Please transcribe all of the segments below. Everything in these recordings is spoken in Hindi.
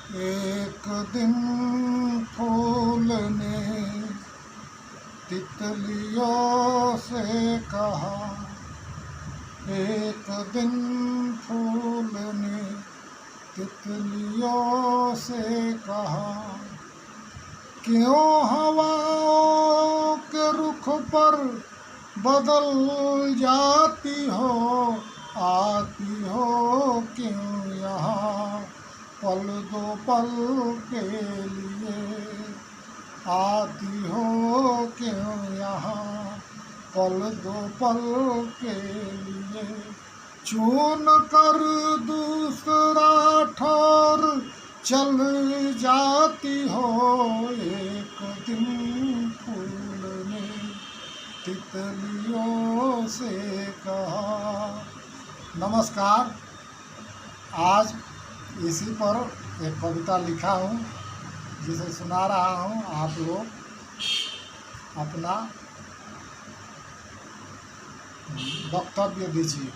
एक दिन फूल ने तितलियों से कहा, एक दिन फूल ने तितलियों से कहा, क्यों हवाओं के रुख पर बदल जाती हो, आती हो क्यों यहाँ पल दो पल के लिए, आती हो क्यों यहाँ पल दो पल के लिए। चुन कर दूसरा ठौर चल जाती हो, एक दिन फूल ने तितलियों से कहा। नमस्कार, आज इसी पर एक कविता लिखा हूँ जिसे सुना रहा हूँ। आप लोग अपना वक्तव्य दीजिए।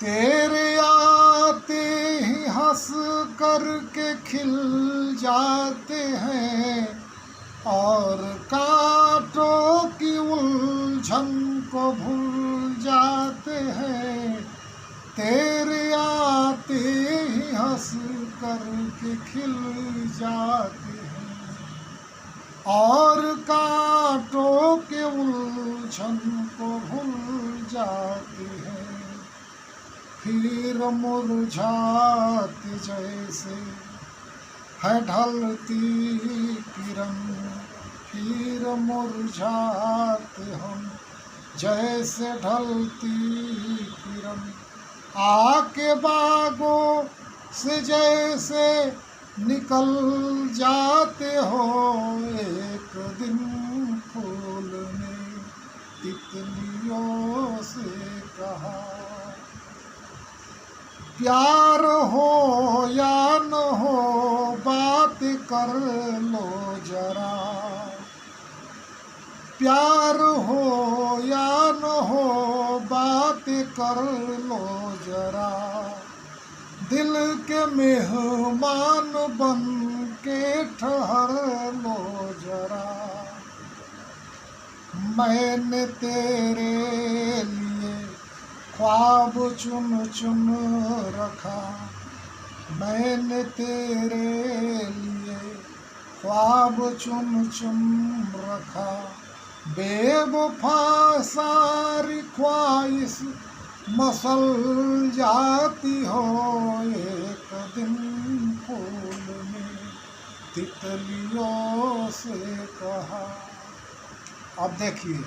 तेरे आते ही हंस करके खिल जाते हैं और कांटों की उलझन को भूल जाते हैं। तेरे आते ही हंस करके खिल जाते हैं और कांटों के उलझन को भूल जाते हैं। फिर मुरझाते जैसे है ढलती किरण, फिर मुरझाते हम जैसे ढलती किरण। आके बागों से जैसे निकल जाते हो, एक दिन फूल ने तितलियों से कहा। प्यार हो या न हो बात कर लो जरा, प्यार हो या न हो बात कर लो जरा। दिल के मेहमान बन के ठहर लो जरा। मैंने तेरे लिए ख्वाब चुन चुन रखा, मैंने तेरे लिए ख्वाब चुन चुन रखा। बेवफा सारी ख्वाहिश मसल जाती हो, एक दिन फूल ने तितलियों से कहा। अब देखिए,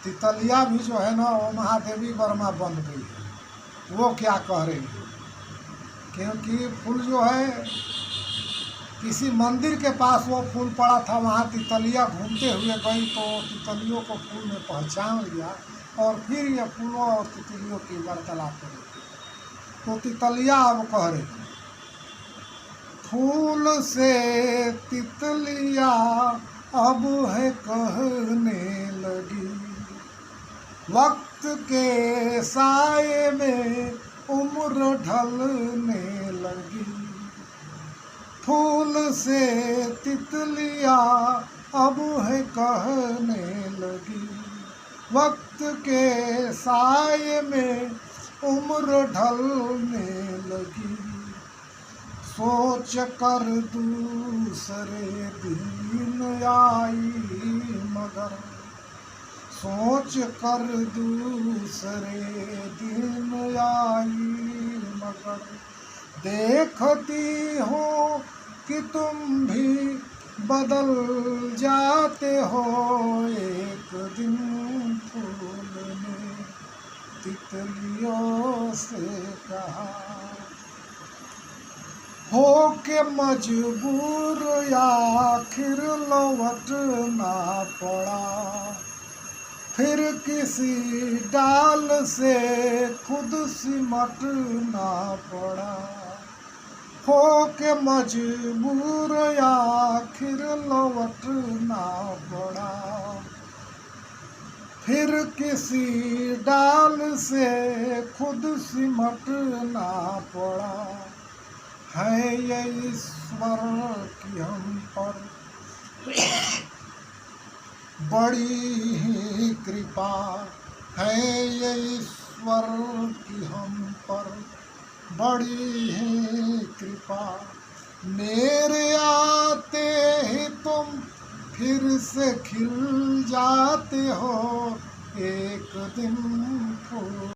तितलियाँ भी जो है ना वो महादेवी वर्मा बन गई है। वो क्या कह रही है, क्योंकि फूल जो है किसी मंदिर के पास वो फूल पड़ा था, वहाँ तितलियाँ घूमते हुए गई तो तितलियों को फूल ने पहचान लिया और फिर ये फूलों और तितलियों की वार्तालाप करी। तो तितलियाँ अब कह रही, फूल से तितलियाँ अब है कहने लगी, वक्त के साये में उम्र ढलने लगी। फूल से तितलियाँ अब है कहने लगी, वक्त के साये में उम्र ढलने लगी। सोच कर दूसरे दिन आई मगर, सोच कर दूसरे दिन आई मगर। देखती हो कि तुम भी बदल जाते हो, एक दिन फूल ने तितलियों से कहा। हो के मजबूर आखिर लौटना पड़ा, फिर किसी डाल से खुद सिमटना पड़ा। हो के मजबूर आखिर लौटना पड़ा, फिर किसी डाल से खुद सिमटना पड़ा। है ये ईश्वर की हम पर बड़ी ही कृपा, है ये ईश्वर की हम पर बड़ी ही कृपा। मेरे आते ही तुम फिर से खिल जाते हो, एक दिन फूल